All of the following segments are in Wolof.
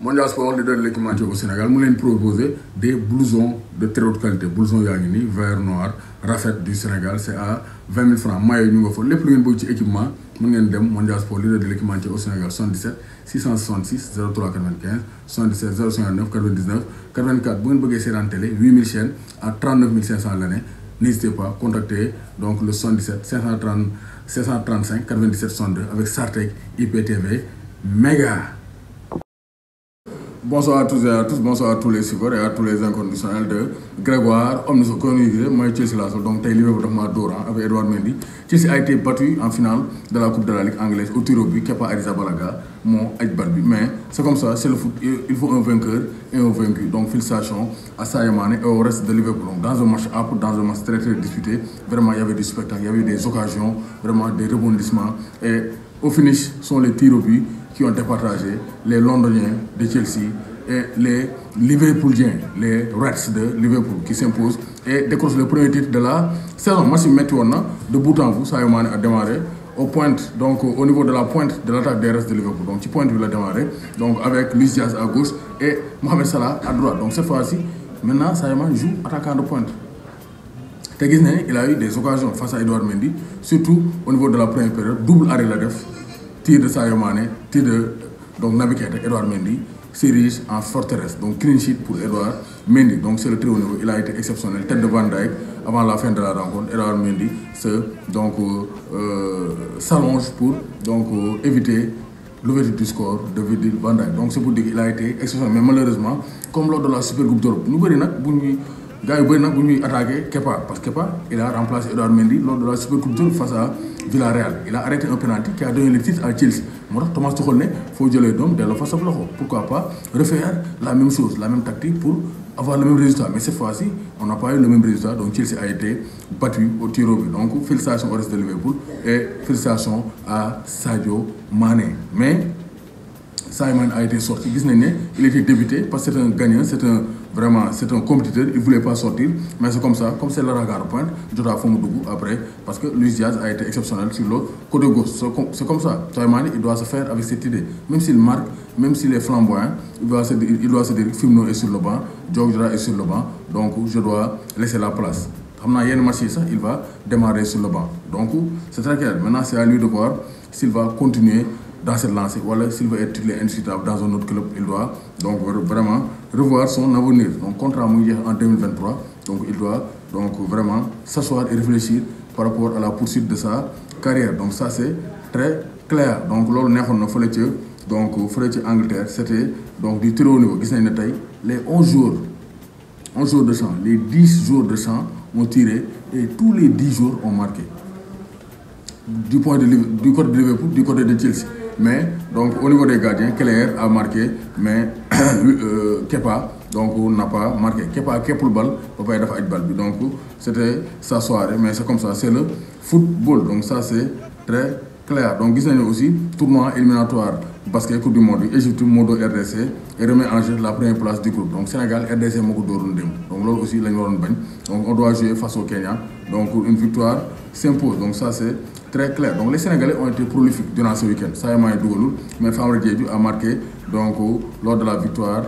Mondial Sport, leader de l'équipementier au Sénégal, nous avons proposé des blousons de très haute qualité. Blousons Yagini, vert, noir, Rafet du Sénégal, c'est à 20 000 francs. Maillot, nous avons les plus grands équipements. Nous avons Mondial Sport, leader de l'équipementier au Sénégal, 77 666 03 95, 77 059 99 84. Vous avez une télé, 8000 chaînes à 39 500 l'année. N'hésitez pas à contacter donc, le 77 535 97 62 avec Sartec IPTV Méga. Bonsoir à tous et à tous, bonsoir à tous les suiveurs et à tous les inconditionnels de Grégoire, omnisoconnusé, moi Chelsea la sol, donc Liverpool avec Edouard Mendy. Chelsea a été battu en finale de la Coupe de la Ligue anglaise au tir au but, Kepa Arrizabalaga, mon Balbi. Mais c'est comme ça, c'est le foot, il faut un vainqueur et un vaincu. Donc félicitations à Sadio Mané et au reste de Liverpool. Donc, dans un match âpre, dans un match très très disputé, vraiment il y avait du spectacle, il y avait des occasions, vraiment des rebondissements. Et au finish, sont les tirs au but qui ont départagé les Londoniens de Chelsea et les Liverpooliens, les Reds de Liverpool qui s'imposent et décrochent le premier titre de la saison. Match maintenant de bout en bout, Sadio Mané a démarré au pointe, donc au niveau de la pointe de l'attaque des Reds de Liverpool. Donc, petit point il a démarré, donc avec Luis Diaz à gauche et Mohamed Salah à droite. Donc cette fois-ci, maintenant Sadio Mané joue attaquant de pointe. Il a eu des occasions face à Edouard Mendy, surtout au niveau de la première période, double arrêt la def. Tir de Sadio Mané, tir de Naby Keita, Edouard Mendy, s'érige en forteresse. Donc clean sheet pour Edouard Mendy. Donc c'est le très haut niveau, il a été exceptionnel. Tête de Van Dijk, avant la fin de la rencontre, Edouard Mendy s'allonge pour éviter l'ouverture du score de Virgil van Dijk. Donc c'est pour dire qu'il a été exceptionnel. Mais malheureusement, comme lors de la Super Coupe d'Europe, nous avons attaqué Kepa, parce que Kepa il a remplacé Edouard Mendy lors de la Super Coupe d'Europe face à Villarreal. Il a arrêté un penalty qui a donné le titre à Chelsea. Thomas Tuchel il faut dire de la face à Flojo. Pourquoi pas refaire la même chose, la même tactique pour avoir le même résultat. Mais cette fois-ci, on n'a pas eu le même résultat. Donc Chelsea a été battu au tir au but. Donc félicitations au reste de Liverpool et félicitations à Sadio Mané. Mais Sadio Mané a été sorti. Il était débuté parce que c'est un gagnant, c'est un compétiteur, il ne voulait pas sortir. Mais c'est comme ça, comme c'est le regard pointe, Jota Fomodougou après, parce que Luis Diaz a été exceptionnel sur le côté gauche. C'est comme ça. Sadio Mané, il doit se faire avec cette idée. Même s'il marque, même s'il est flamboyant, il doit se dire que Firmino est sur le banc, Jota est sur le banc, donc je dois laisser la place. Il va démarrer sur le banc. Donc c'est très clair. Maintenant, c'est à lui de voir s'il va continuer dans cette lancée, voilà, s'il veut être indiscutable dans un autre club, il doit donc vraiment revoir son avenir. Donc, contrat en 2023, donc il doit donc vraiment s'asseoir et réfléchir par rapport à la poursuite de sa carrière. Donc, ça c'est très clair. Donc, lors de Angleterre, c'était donc du très haut niveau. Les 11 jours de champ, les 10 jours de champ ont tiré et tous les 10 jours ont marqué. Du côté de Liverpool, du côté de Chelsea. Mais donc au niveau des gardiens, Keller a marqué, mais Kepa n'a pas marqué. Kepa a keppul bal, papa dafa aj bal. Donc c'était sa soirée, mais c'est comme ça, c'est le football. Donc ça c'est très clair. Donc vous avez aussi tournoi éliminatoire basket Coupe du Monde, Égypte, Modo RDC et remet en jeu la première place du groupe. Donc Sénégal, RDC, Moko Dorundem. Donc là aussi, donc on doit jouer face au Kenya. Donc une victoire s'impose. Donc ça c'est très clair. Donc les Sénégalais ont été prolifiques durant ce week-end. Sadio Mané Dougalou, mais Famara Diédhiou a marqué donc, lors de la victoire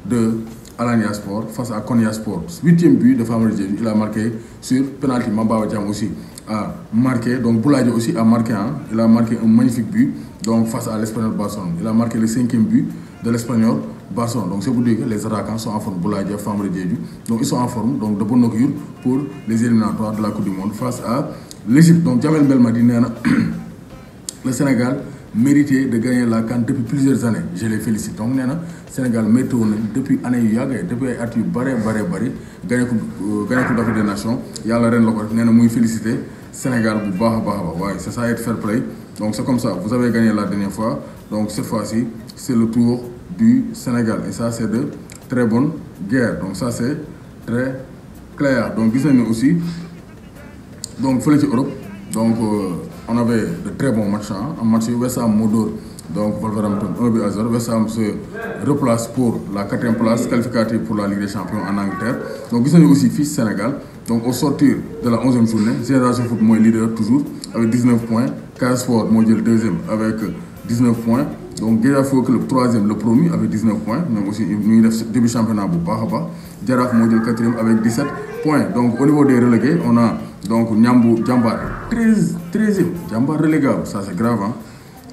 de Alanya Sport face à Konya Sport. 8e but de Famara Diédhiou, il a marqué sur penalty. Mamba Diam aussi a marqué. Donc Boulaye aussi a marqué. Il a marqué un magnifique but donc, face à l'Espagnol Barcelone. Il a marqué le 5e but de l'Espagnol Barcelone. Donc c'est pour dire que les attaquants sont en forme. Boulaye Famara Diédhiou. Donc ils sont en forme donc de bonne augure pour les éliminatoires de la Coupe du Monde face à l'Égypte. Donc Jamel Belmadi, le Sénégal méritait de gagner la CAN depuis plusieurs années. Je les félicite. Donc le Sénégal mérite depuis années depuis les années gagner Coupe d'Afrique des Nations. Il y a la reine locale, féliciter Sénégal. C'est ça être fair play. Donc c'est comme ça. Vous avez gagné la dernière fois. Donc cette fois-ci, c'est le tour du Sénégal. Et ça, c'est de très bonne guerre. Donc ça, c'est très clair. Donc vous avez aussi. Donc, il Europe, donc on avait de très bons matchs. Un match West Ham Modor, donc Wolverhampton 1-0. West Ham se replace pour la 4e place qualificative pour la Ligue des Champions en Angleterre. Donc, vous avez aussi Fils Sénégal. Donc, au sortir de la 11e journée, Génération Foot est leader toujours avec 19 points. Casa Sport est le 2e avec 19 points. donc Guédiawaye Football Club troisième le promu avec 19 points ñoom aussi ñu ngi def début championnat bu baax a baax Jaraaf moo jël quatrième avec 17 points donc au niveau des relégués on a donc Ndiambour Jambar 13e Jambar relégable ça c'est grave hein.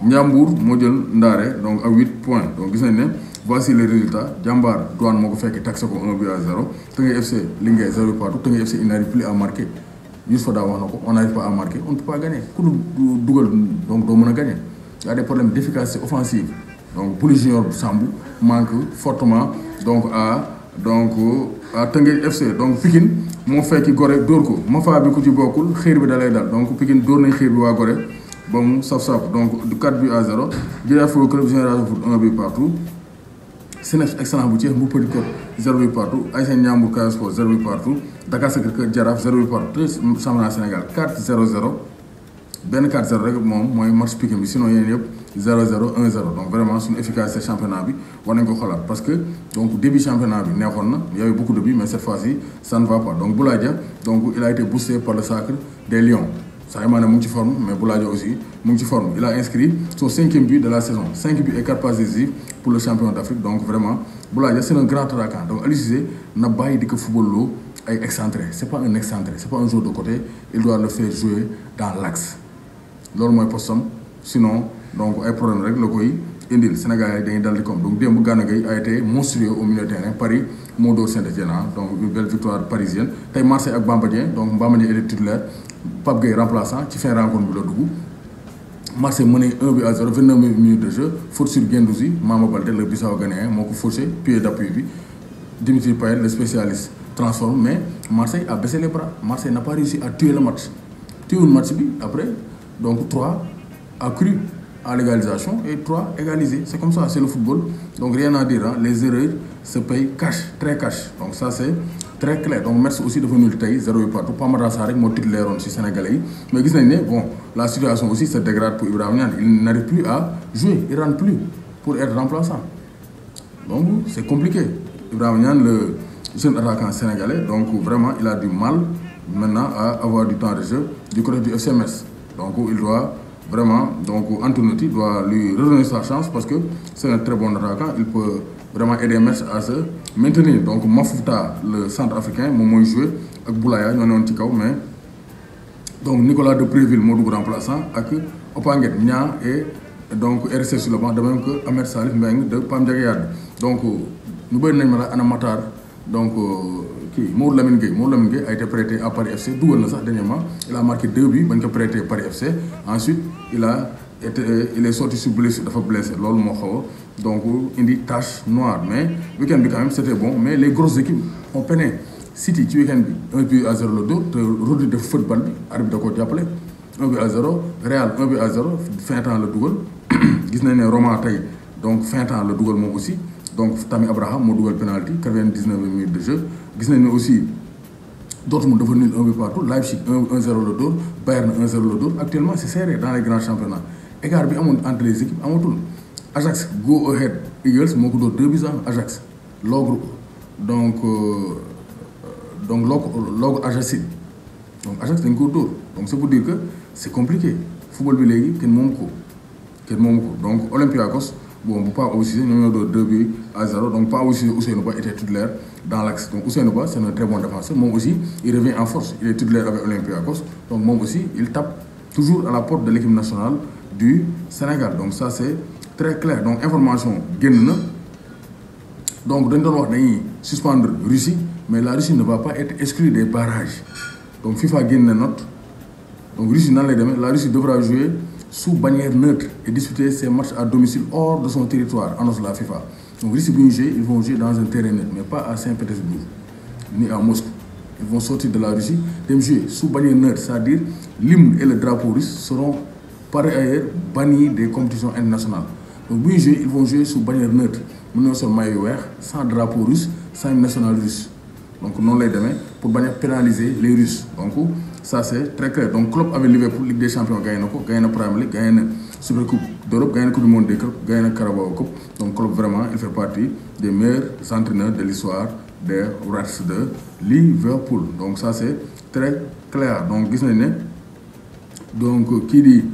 Ndiambour moo jël Ndaare donc à 8 points donc gis nañ ne voici les résultats Jambar Douane moo ko fekk taxé ko 1-0 Teungueth FC Linguère 0 partout Teungueth FC il n'arrive plus à marquer Youssou Fada wax na ko on n'arrive pas à marquer on ne peut pas gagner ku dugal donc doo mën a gagner il y a des problèmes d'efficacité offensive donc Bouli Junior Sambou manque fortement donc à Teungueth FC donc Pikine moo fekki Gorée dóor ko Mafa bi ku ci bokkul xiir bi da lay dal donc Pikine dóor nañ xiir bi waa Gorée ba mu saf-saf donc 4-0 Guédiawaye Football Club Génération Foot 1 but partout Senef Excellence bu Thiès Mbour Petite Côte 0 but partout ASC Ndiambour Casa Sport 0 but partout Dakar Sacré-Cœur Jaraaf 0 but partout championnat Sénégal 4-0-0 benn 4-0 rek moom mooy match Pikine bi sinon yéen yëpp 0-0 1-0 donc vraiment suñu efficacité championnat bi war nañ ko xalaat parce que donc début championnat bi neexoon na y avait beaucoup de buts mais cette fois-ci ça ne va pas donc Boulaye Dia donc il a été boosté par le Sacre des Lions Sadio Mané mu ngi ci forme mais Boulaye Dia aussi mu ngi ci forme il a inscrit son 5e but de la saison 5 buts et 4 passes décisives pour le champion d'Afrique donc vraiment Boulaye Dia c'est un grand attaquant donc Aliou Cissé na bàyyi di ko football loo ay excentré c'est pas un excentré c'est pas un joueur de côté il doit le faire jouer dans l'axe loolu mooy postam sinon donc ay problème rek la koy indil Sénégal yi dañuy dal di comme donc démb Gana Gueye a été monstrueux au milieu de terrain Paris moo dóor Saint-Étienne donc une belle victoire parisienne tey Marseille ak Bamba Dieng donc Bamba Dieng est titulaire Pape Gueye remplaçant ci fin rencontre bi la dugg Marseille mené 1-0 29 minutes de jeu faute sur Guendouzi Mama Baldé le Bissau-Ghanéen moo ko fauché pied d'appui bi Dimitri Payet le spécialiste transforme mais Marseille a baissé les bras Marseille n'a pas réussi à tuer le match bi après donc 3 a cru à l'égalisation et 3 égalisé c'est comme ça c'est le football donc rien à dire les erreurs se payent cash très cash donc ça c'est très clair donc Metz aussi dafa nul tey 0 but partout Pape Sarr rek moo titulaire woon ci Sénégalais yi mais gis nañ ne bon la situation aussi se dégrade pour Ibrahima Niane il n'arrive plus à jouer il rentre plus pour être remplaçant donc c'est compliqué Ibrahima Niane le jeune attaquant sénégalais donc vraiment il a du mal maintenant à avoir du temps de jeu du côté du FC Metz donc il doit vraiment donc Antonetti doit lui redonner sa chance parce que c'est un très bon attaquant il peut vraiment aider Metz à se maintenir donc Mafouta le centrafricain moom mooy joué ak Boulaya ñoo newoon ci kaw mais donc Nicolas de Préville moo dugg remplaçant ak Opanguet Niang et donc RC sur le banc de même que Ahmed Salif Mbengue de Pam Ndiaga Yade donc ñu bëri nañ ma la Ana Matar donc kii Maodo Lamine Gueye a été prêté à Paris FC dugal na sax dernièrement il a marqué 2 buts bañ ko prêté Paris FC ensuite il est sorti sur blessure dafa blessé loolu moo xaw a donc indi tache noire mais week-end bi quand même c'était bon mais les grosses équipes ont peiné City ci week-end bi 1-0 la dóor te Rodri def football bi arbitre da koo jàppale 1-0 Real 1-0 fin temps la dugal gis nañ ne Roma tey donc fin temps la dugal moom aussi donc Tammy Abraham moo dugal penalty 99 minutes de jeu gis nañ ne aussi Dortmund dafa nul 1 but partout Leipzig 1-0 la dóor Bayern 1-0 la dóor actuellement c'est serré dans les grands championnats écart bi amoon entre les équipes amatul Ajax Go Ahead Eagles moo ko dóor 2 buts Ajax l'ogre donc l'ogre Ajaxide donc Ajax dañ ko dóor donc c'est pour dire que c'est compliqué football bi léegi kenn moomu ko donc Olympiakos bon bu Pape Abou Cissé ñoom ñoo doon 2-0 donc Pape Abou Cissé Ousseynou Ba était titulaire dans l'axe donc Ousseynou Ba c'est un très bon défenseur moom aussi il revient en force il est titulaire avec Olympiakos donc moom aussi il tape toujours à la porte de l'équipe nationale du Sénégal donc ça c'est très clair donc information génn na donc dañ doon wax dañuy suspendre Russie mais la Russie ne va pas être exclue des barrages donc FIFA génn na note donc Russie nan lay demee la Russie devra jouer sous bannière neutre et disputer ses matchs à domicile hors de son territoire annonce la FIFA donc Russie bu ñu jouer ils vont jouer dans un terrain neutre mais pas à Saint-Pétersbourg ni à Moscou ils vont sortir de la Russie dem jouer sous bannière neutre c'est-à-dire l'hymne et le drapeau russe seront par ailleurs bannis des compétitions internationales donc bu ñu jouer ils vont jouer sous bannière neutre mën na sol maillot weex sans drapeau russe sans hymne national russe donc noonu lay demee pour bañ a pénaliser les Russes donc ça c'est très clair donc Klopp avec Liverpool Ligue des Champions gagné na ko gagné na Premier League gagné na Super Coupe d'Europe gagné na Coupe du Monde des clubs gagné na Carabao Cup donc Klopp vraiment il fait partie des meilleurs entraîneurs de l'histoire des Reds de Liverpool donc ça c'est très clair donc gis nañ ne donc kii di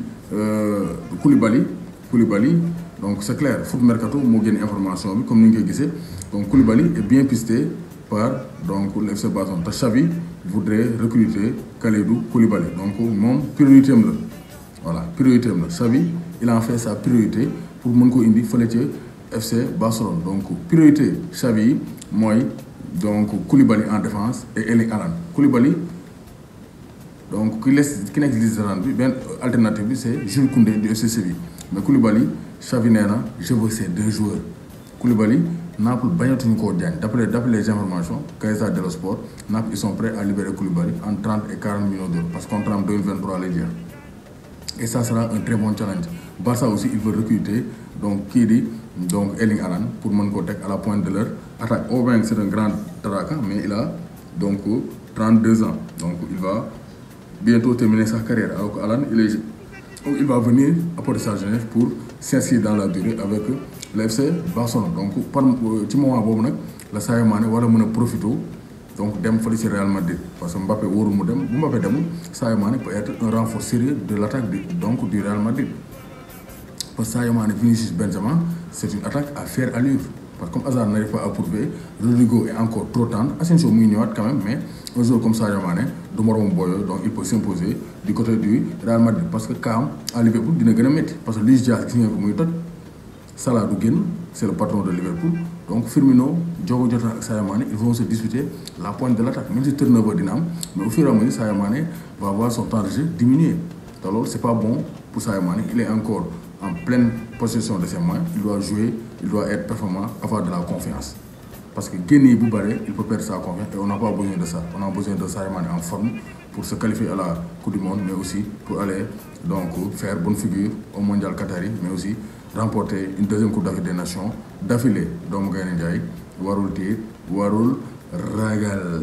Koulibaly donc c'est clair Foot Mercato moo génne information bi comme ni nga koy gisee donc Koulibaly est bien pisté par donc le FC Barcelone te Xavi voudrait recruter Kalidou Koulibaly donc moom priorité am la voilà priorité am la Xavi il en fait sa priorité pour mën ko indi fële ca FC Barcelone donc priorité Xavi yi mooy donc Koulibaly en défense et Erling Haaland Koulibaly donc ki nekk liste bi benn alternative bi c'est Jules Koundé du FC Séville mais Koulibaly Xavi nee na je veux ces deux joueurs Koulibaly Naples bañatuñu koo jaañ d'après les informations Gazzetta dello Sport Naples ils sont prêts à libérer Koulibaly en 30 et 40 millions d'euros parce que contrat en 2023 lay jeex et ça sera un très bon challenge Barça aussi il veut recruter donc kii di donc Erling Haaland pour mën koo teg à la pointe de leur attaque Aubameyang c'est un grand attaquant mais il a donc 32 ans donc il va bientôt terminer sa carrière alors que Haaland il va venir apporter sa jeunesse pour s'inscrire dans la durée avec le FC Barcelone donc par ci moment boobu nag la Sadio Mané war a mën a profité donc dem fële ci Real Madrid parce que Mbappé wóorul mu dem bu Mbappé demul Sadio Mané peut être un renfort sérieux de l'attaque du Real Madrid parce que Sadio Mané Vinicius Benzema c'est une attaque à faire allure parce que comme Hazard n'arrive pas à prouver Rodrigo est encore trop tendre Asensio muy ñëwaat quand même mais un joueur comme Sadio Mané du moroom booyoo donc il peut s'imposer du côté du Real Madrid parce que kaam à Liverpool dina gën a métti parce que Luis Diaz gis ngeen ko muy toj Salah du génn c'est le patron de Liverpool donc Firmino Diogo Jota ak Sadio Mané ils vont se disputer la pointe de l'attaque même si turnover dina am mais au fur et à mesure Sadio Mané va voir son temps de jeu diminuer te loolu c'est pas bon pour Sadio Mané il est encore en pleine possession de ses moyens il doit jouer il doit être performant avoir de la confiance parce que génn yi bu bare il peut perdre sa confiance et on n'a pas besoin de ça on a besoin de Sadio Mané en forme pour se qualifier à la Coupe du Monde mais aussi pour aller donc faire bonne figure au Mondial Qatari mais aussi remporter une deuxième Coupe d'Afrique des Nations d'affilée doomu Gaynde Njaay warul tiit warul ragal